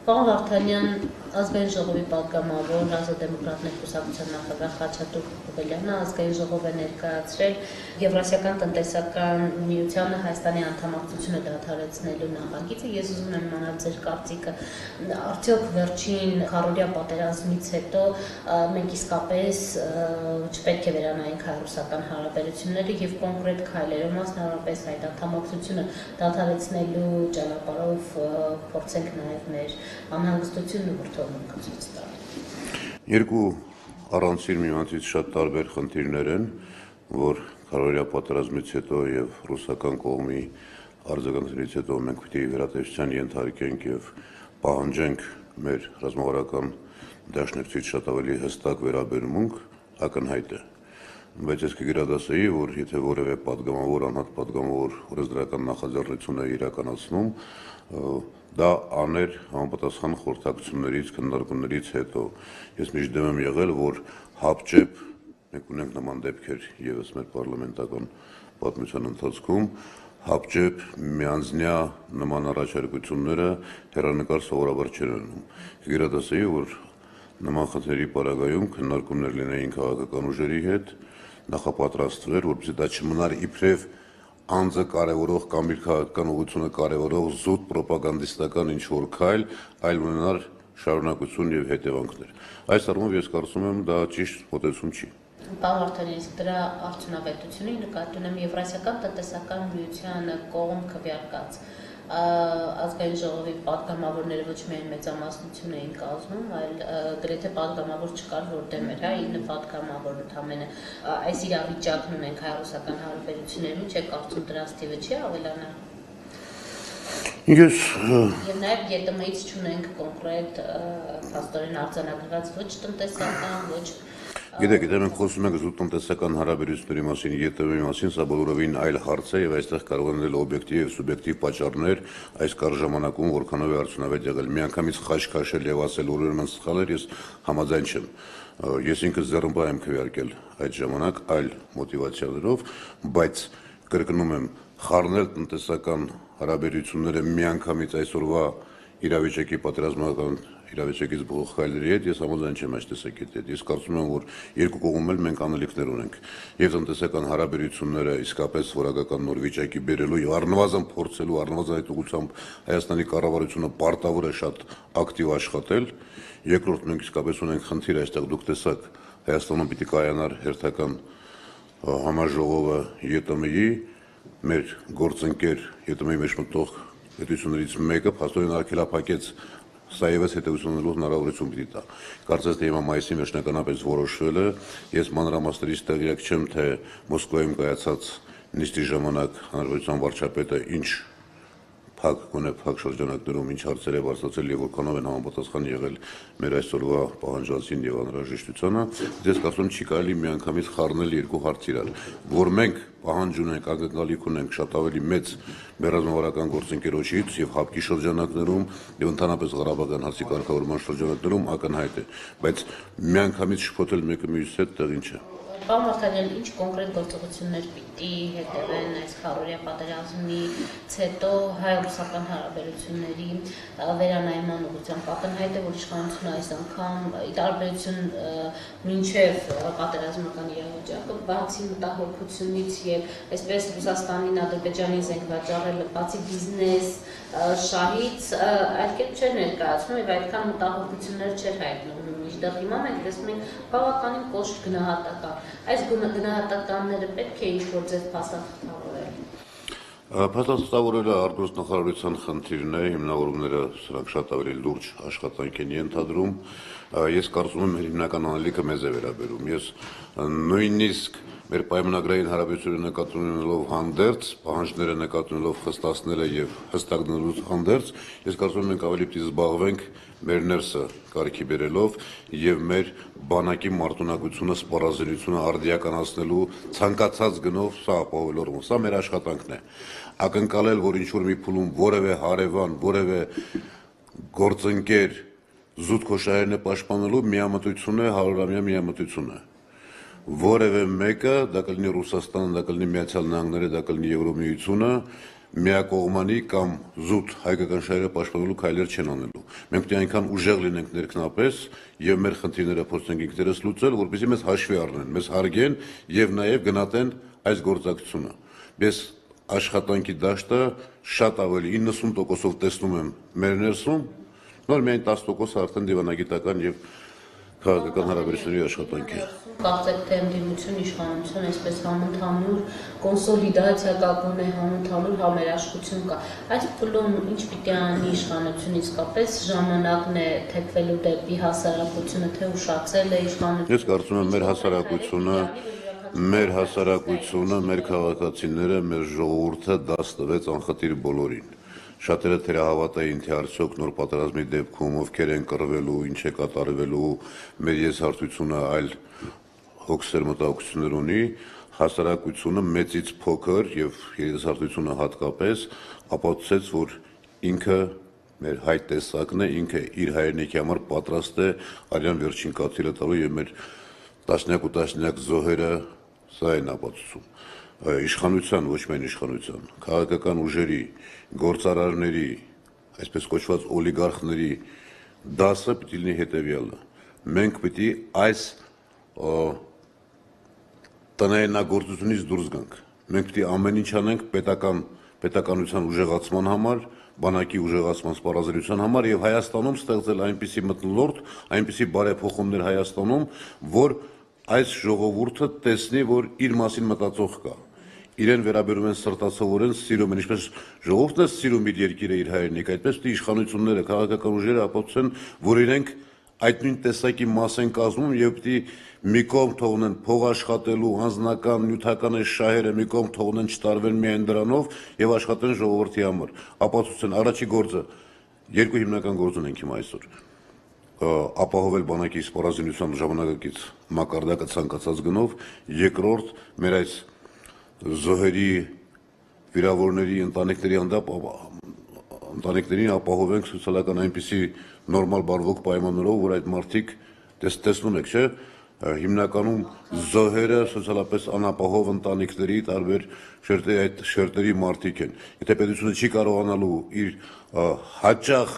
Պարոն Վարդանյան, ազգային ժողովի պատգամավոր Ազատդեմոկրատներ կուսակցության նախագահ Խաչատուր Հովելյանը ազգային ժողով է ներկայացրել Եվրասիական տնտեսական միությանը Հայաստանի անդամակցությունը դադարեցնելու նախագիծը։ Ես ուզում եմ իմանալ ձեր կարծիքը, արդյոք վերջին քառօրյա պատերազմից հետո մենք իսկապես չպետք է վերանայենք հայ-ռուսական հարաբերությունները եւ կոնկրետ քայլերով, մասնավորապես այդ անդամակցությունը դադարեցնելու ճանապարհով փորձենք նաեւ մեր անհանգստությունն ու վրդովմունքը ցույց տալ։ Երկու առանցին միմյանցից շատ տարբեր խնդիրներ են, որ քառօրյա պատերազմից հետո եւ ռուսական կողմի արձագանքներից հետո մենք պիտի վերատեսության ենթարկենք եւ պահանջենք մեր ռազմավարական դաշնակցից շատ ավելի հստակ վերաբերմունք, ակնհայտ է։ Բայց ես կգրադասեի, որ եթե որևէ պատգամավոր, անհատ պատգամավոր օրենսդրական նախաձեռնություն է իրականացնում, դա աներ համապատասխան խորհրդակցություններից, քննարկումներից հետո։ Ես միշտ եմ եղել, որ հապճեպ, մենք ունենք նման դեպքեր եւս մեր պարլամենտական պատմության ընթացքում, հապճեպ միանձնյա նման առաջարկությունները հեռանկար սովորաբար չեն անում։ Կգրադասեի, որ նման խնդրերի պարագայում քննարկումներ լինեին քաղաքական ուժերի հետ, նախապատրաստվեր, որպեսզի դա չմնար իբրև անձը կարևորող կամ իր քաղաքական ուղղությունը կարևորող զուտ պրոպագանդիստական ինչ-որ քայլ, այլ ունենար շարունակություն եւ հետևանքներ։ Այս առումով ես կարծում եմ դա ճիշտ մոտեցում չի։ Պարոն Վարդանյան, դրա արդյունավետությունը նկատի ունեմ Եվրասիական տնտեսական միությանը կողմ քվեարկած ազգային ժողովի պատգամավորները ոչ միայն մեծամասնություն էին կազմում, այլ գրեթե պատգամավոր չկար, որ դեմ էր, 9 պատգամավոր ընդամենը այս իրավիճակն ունենք հայ-ռուսական հարաբերություններում, չէ՞ կարծում դրանց թիվը չի ավելանա։ Ես Եվ նաև ԵՏՄ-ից չունենք կոնկրետ փաստորեն արձանագրված ոչ տնտեսական, ոչ Գիտեք, մենք խոսում ենք զուտ տնտեսական հարաբերությունների մասին, ԵՏՄ-ի մասին, սա բոլորովին այլ հարց է եւ այստեղ կարող են լինել օբյեկտիվ եւ սուբյեկտիվ պատճառներ այս կարճ ժամանակում որքանով է արդյունավետ եղել։ Միանգամից խաչ քաշել եւ ասել ուրեմն սխալ էր, ես համաձայն չեմ։ Ես ինքս ձեռնպահ եմ քվեարկել այդ ժամանակ այլ մոտիվացիաներով, բայց կրկնում եմ, խառնել տնտեսական հարաբերությունները միանգամից այսօրվա իրավիճակի պատերազմական իրավիճակից բխող քայլերի հետ ես համաձայն չեմ այս տեսակետի հետ։ Ես կարծում եմ, որ երկու կողմում էլ մենք անելիքներ ունենք եւ տնտեսական հարաբերությունները իսկապես որակական նոր վիճակի բերելու եւ առնվազն փորձելու, առնվազն այդ ուղղությամբ Հայաստանի կառավարությունը պարտավոր է շատ ակտիվ աշխատել։ Երկրորդ մենք իսկապես ունենք խնդիր այստեղ դուք տեսաք Հայաստանում պիտի կայանար հերթական համաժողովը ԵՏՄ-ի մեր գործընկեր ԵՏՄ-ի մեջ մտող պետություններից մեկը փաստորեն արգելափակեց սա եւս հետեւություններով հնարավորություն պիտի տա։ Կարծես թե հիմա մայիսին վերջնականապես որոշվել է, ես մանրամասներից տեղյակ չեմ, թե Մոսկվայում կայացած նիստի ժամանակ հանրապետության վարչապետը ինչ փակ շրջանակներում ինչ հարցեր է բարձրացել եւ որքանով են համապատասխան եղել մեր այսօրվա պահանջվածին եւ անհրաժեշտությանը, ես կարծում եմ չի կարելի միանգամից խառնել երկու հարց իրար, որ մենք պահանջ ունենք, ակնկալիք ունենք շատ ավելի մեծ ռազմավարական գործընկերոջից եւ հապկի շրջանակներում եւ ընդհանրապես Ղարաբաղյան հարցի կարգավորման շրջանակներում ակնհայտ է, բայց միանգամից շփոթել մեկը մյուսի հետ տեղին չէ։ Պարոն Վարդանյան, ինչ կոնկրետ գործողություններ պիտի հետևեն այս քառօրյա պատերազմից հետո հայ-ռուսական հարաբերությունների վերանայման ուղղությամբ։ Ակնհայտ է, որ իշխանությունը այս անգամ ի տարբերություն մինչև պատերազմական իրավիճակը, բացի մտահոգությունից եւ այսպես Ռուսաստանին, Ադրբեջանին զենք վաճառել, բացի բիզնես շահից, այլ կերպ չէր ներկայացնում եւ այդքան մտահոգություններ չէր հայտնում։ Մինչդեռ հիմա մենք տեսնում ենք բավականին կոշտ գնահատական։ Այս գնահատականները պետք է ինչ-որ ձեզ փաստաթղթավորել։ Փաստաթղթավորելը արտգործնախարարության խնդիրն է, հիմնավորումները սրանք շատ ավելի լուրջ աշխատանք են ենթադրում։ Ես կարծում եմ մեր հիմնական անելիքը մեզ է վերաբերում։ Ես նույնիսկ մեր պայմանագրային հարաբերությունները նկատի ունենալով հանդերձ, պահանջները նկատի ունենալով խստացնելը եւ հստակնալուց հանդերձ, ես կարծում եմ մենք ավելի պիտի զբաղվենք մեր ներսը կարգի բերելով եւ մեր բանակի մարտունակությունը, սպառազինությունը արդիականացնելու ցանկացած գնով սա ապահովելու։ Սա մեր աշխատանքն է։ Ակնկալել, որ ինչ-որ մի փուլում որևէ հարևան, որևէ գործընկեր զուտ քոշայերն է պաշտպանելու միամտություն է, 100-ամյա միամտություն է։ Որևէ մեկը, դա կլինի Ռուսաստանը, դա կլինի Միացյալ Նահանգները, դա կլինի Եվրոմիությունը, միակողմանի կամ զուտ հայկական շահերը պաշտպանելու քայլեր չեն անելու։ Մենք պետք է այնքան ուժեղ լինենք ներքնապես եւ մեր խնդիրները փորձենք ինքներս լուծել, որպեսզի մեզ հաշվի առնեն, մեզ հարգեն եւ նաեւ գնահատեն այս գործակցությունը։ Ես աշխատանքի դաշտը շատ ավելի 90%-ով տեսնում եմ մեր ներսում, նոր միայն 10% արդեն դիվանագիտական եւ քաղաքական հարաբերությունների աշխատանք է։ Կարծեք թե ընդդիմություն իշխանություն այսպես համընդհանուր կոնսոլիդացիա կա, գոնե համընդհանուր համերաշխություն կա։ Այս փուլում ինչ պիտի անի իշխանությունը իսկապես ժամանակն է թեքվելու դեպի հասարակությունը, թե ուշացել է իշխանությունը։ Ես կարծում եմ մեր հասարակությունը, մեր քաղաքացիները, մեր ժողովուրդը դաս տվեց անխտիր բոլորին։ Շատերը թերահավատային, թե արդյոք նոր պատերազմի դեպքում ովքեր են կռվելու, ինչ է կատարվելու, մեր եզարթությունը այլ հոգսեր մտահոգություններ ունի, հասարակությունը մեծից փոքր եւ երիտասարդությունը հատկապես ապացուցեց, որ ինքը մեր հայ տեսակն է, ինքը իր հայրենիքի համար պատրաստ է արյան վերջին կաթիլը տալու եւ մեր տասնյակ ու տասնյակ զոհերը սա են ապացուցում։ Իշխանության, ոչ միայն իշխանության, քաղաքական ուժերի, գործարարների, այսպես կոչված օլիգարխների դասը պիտի լինի հետևյալը։ Մենք պիտի այս տնայնագործությունից դուրս գանք։ Մենք պիտի ամեն ինչ անենք պետականության ուժեղացման համար, բանակի ուժեղացման սպառազինության համար եւ Հայաստանում ստեղծել այնպիսի մթնոլորտ, այնպիսի բարեփոխումներ Հայաստանում, որ այս ժողովուրդը տեսնի, որ իր մասին մտածող կա։ Իրեն վերաբերում են սրտացողորեն, սիրում են, ինչպես ժողովուրդն է սիրում իր երկիրը, իր հայրենիքը, այդպես պիտի իշխանությունները, քաղաքական ուժերը ապացուցեն, որ իրենք այդ նույն տեսակի մաս են կազմում եւ պիտի մի կողմ թողնեն փող աշխատելու, անձնական, նյութական շահերը մի կողմ թողնեն, չտարվեն միայն դրանով եւ աշխատեն ժողովրդի համար։ Ապացուցեն առաջի գործը, երկու հիմնական գործ ունենք հիմա այսօր։ Ապահովել բանակի սպառազինության ժամանակակից մակարդակը ցանկացած գնով, երկրորդ մեր այս զոհերի, վիրավորների, ընտանիքներին ապահովենք սոցիալական այնպիսի նորմալ բարվոք պայմաններով, որ այդ մարդիկ տեսնում եք, չէ՞, հիմնականում զոհերը սոցիալապես անապահով ընտանիքների տարբեր այդ շերտերի մարդիկ են։ Եթե պետությունը չի կարողանալու իր հաճախ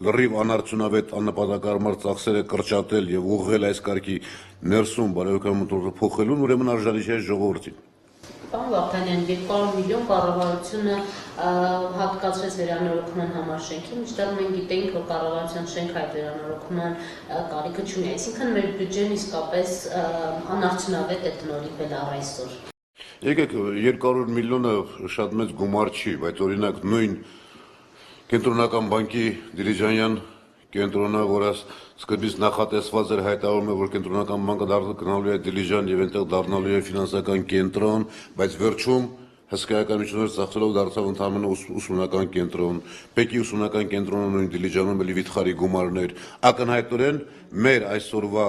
լրիվ անարդյունավետ աննպատակարար ծախսերը կրճատել եւ ուղղել այս կարգի ներսում բարոյական մոտորը փոխելուն, ուրեմն արժանի չէ ժողովրդին։ Պարոն Վարդանյան, 200 միլիոն կառավարությունը հատկացրեց վերանորոգման համար շենքի, մինչդեռ մենք գիտենք, որ կառավարության շենքը այդ վերանորոգման կարիքը չունի, այսինքն մեր բյուջեն իսկապես անարդյունավետ է տնօրինվել առ այսօր։ Եկեք 200 միլիոնը շատ մեծ գումար չի, բայց օրինակ նույն Կենտրոնական բանկի Դիլիջանյան կենտրոնը, որ սկզբից նախատեսված էր, հայտարարում է, որ Կենտրոնական բանկը դառնալու է Դիլիջան եւ այնտեղ դառնալու է ֆինանսական կենտրոն, բայց վերջում հսկայական միջոցներ ծախսելով դարձավ ընդհանրապես ուսումնական կենտրոն, Պեկի ուսումնական կենտրոնը նույն Դիլիջանում էլի վիթխարի գումարներ, ակնհայտորեն մեր այսօրվա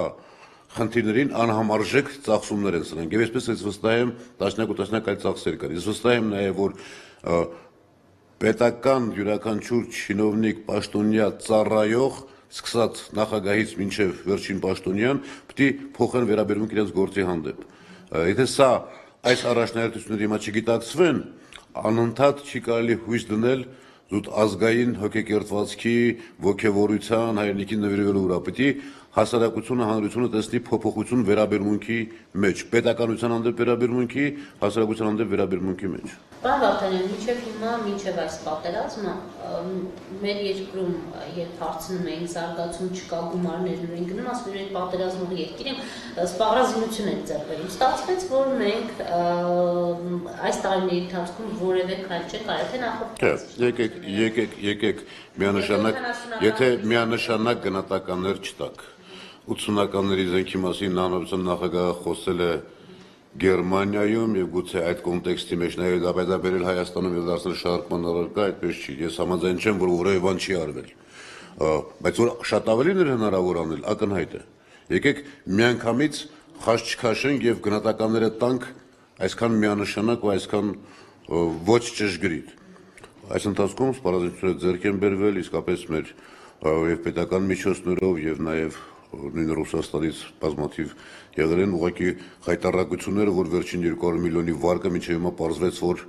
խնդիրներին անհամարժեք ծախսումներ են սրանք։ Եվ այսպես ես վստահ եմ, տասնյակ ու տասնյակ այլ ծախսեր կան։ Ես վստահ եմ նաեւ, որ պետական յուրաքանչյուր չինովնիկ, պաշտոնյա, ծառայող, սկսած նախագահից մինչև վերջին պաշտոնյան, պիտի փոխեն վերաբերմունք իրենց գործի հանդեպ։ Եթե սա այս առաջնահերթությունները հիմա չգիտակցվեն, անընդհատ չի կարելի հույս դնել զուտ ազգային հոգեկերտվածքի, ոգևորության, հայրենիքին նվիրվելու վրա։ Պիտի հասարակությունը, հանրությունը տեսնի փոփոխություն վերաբերմունքի մեջ, պետականության հանդեպ վերաբերմունքի, հասարակության հանդեպ վերաբերմունքի մեջ։ Պարոն Վարդանյան, մինչև հիմա, մինչև այս պատերազմը, մեր երկրում, երբ հարցնում էին զարգացում չկա, գումարներն են գնում, ասում են պատերազմող երկիր եմ, սպառազինություն են ձեռք բերում։ Ստացվեց, որ մենք այս տարիների ընթացքում որևէ քայլ չենք արել, թե նախորդ եկեք եթե միանշանակ գնահատականներ չտակ։ 80-ականների զենքի մասին հանրության նախագահը խոսել է Գերմանիայում եւ գուցե այդ կոնտեքստի մեջ նաեւ դա բերել Հայաստանում եւ դարձնել շարժման առարկա, այդպես չի։ Ես համաձայն չեմ, որ որևէ բան չի արվել։ Բայց որ շատ ավելին էր հնարավոր անել, ակնհայտ է։ Եկեք միանգամից խաչ չքաշենք եւ գնահատականները տանք այսքան միանշանակ ու այսքան ոչ ճշգրիտ։ Այս ընթացքում սպառազինությունները ձեռք են բերվել իսկապես մեր եւ պետական միջոցներով եւ նաեւ նույն Ռուսաստանից բազմաթիվ եղել են ուղղակի հայտարարությունները, որ վերջին 200 միլիոնի վարկը մինչև հիմա պարզվեց, որ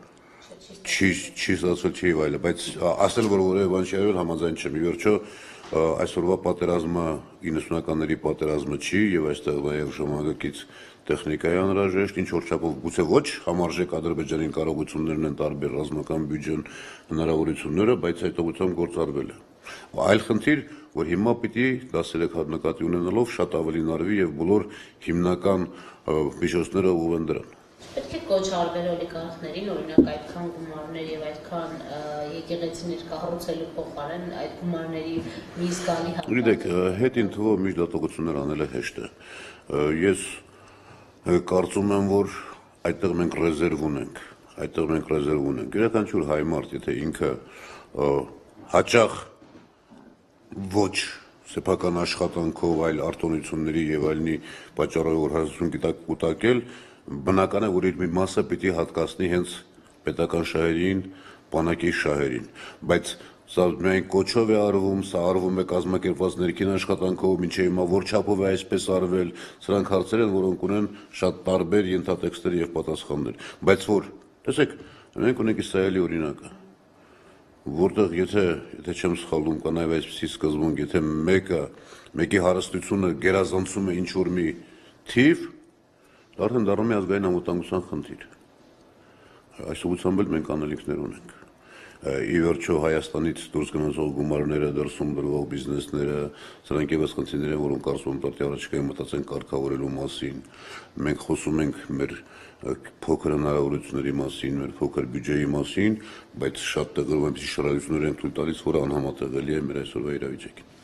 Չի ստացվել, չի վայելը, բայց ասել, որ որևէ բան չի արվել, համաձայն չեմ։ Ի վերջո, այսօրվա պատերազմը 90-ականների պատերազմը չի եւ այստեղ նաեւ ժամանակակից տեխնիկա է անհրաժեշտ, ինչ որ չափով գուցե ոչ համարժեք Ադրբեջանի կարողություններն են տարբեր ռազմական բյուջեն հնարավորությունները, բայց այդ ուղղությամբ գործարվել է։ Այլ խնդիր, որ հիմա պիտի 13 նկատի ունենալով շատ ավելին արվի եւ բոլոր հիմնական միջոցները ուղղեն դրան։ Պետք է կոչ արվել օլիգարխներին, օրինակ այդքան գումարներ եւ այդքան եկեղեցիներ կառուցելու փոխարեն այդ գումարների մի զգալի Գիտեք, հետին թվով միջդատողություններ անելը հեշտ է։ Ես կարծում եմ, որ այդտեղ մենք ռեզերվ ունենք։ Յուրաքանչյուր հայ մարդ, եթե ինքը հաճախ ոչ սեփական աշխատանքով, այլ արտոնությունների եւ այլնի պատճառով որ հասցուն գիտակ կուտակել, բնական է, որ իր մի մասը պիտի հատկացնի հենց պետական շահերին, բանակի շահերին, բայց սա միայն կոչով է արվում, սա արվում է կազմակերպված ներքին աշխատանքով, մինչև հիմա որ չափով է այսպես արվել, սրանք հարցեր են, որոնք ունեն շատ տարբեր ենթատեքստեր եւ պատասխաններ, բայց որ, տեսեք, մենք ունենք Իսրայելի օրինակը, որտեղ եթե չեմ սխալվում, կա նաեւ այսպիսի սկզբունք, եթե մեկի հարստությունը գերազանցում է ինչ-որ մի թիվ, արդեն դառնում է ազգային անվտանգության խնդիր։ Այս ուղղությամբ էլ մենք անելիքներ ունենք։ Ի վերջո Հայաստանից դուրս գնացող գումարները, դրսում դրվող բիզնեսները, սրանք եւս խնդիրներ են, որոնք կարծում եմ տարի առաջիկայում մտածեն կարգավորելու մասին։ Մենք խոսում ենք մեր փոքր հնարավորությունների մասին, մեր փոքր բյուջեի մասին, բայց շատ տեղերում այնպիսի շռայլություններ են թույլ տալիս, որը անհամատեղելի է մեր այսօրվա իրավիճակին։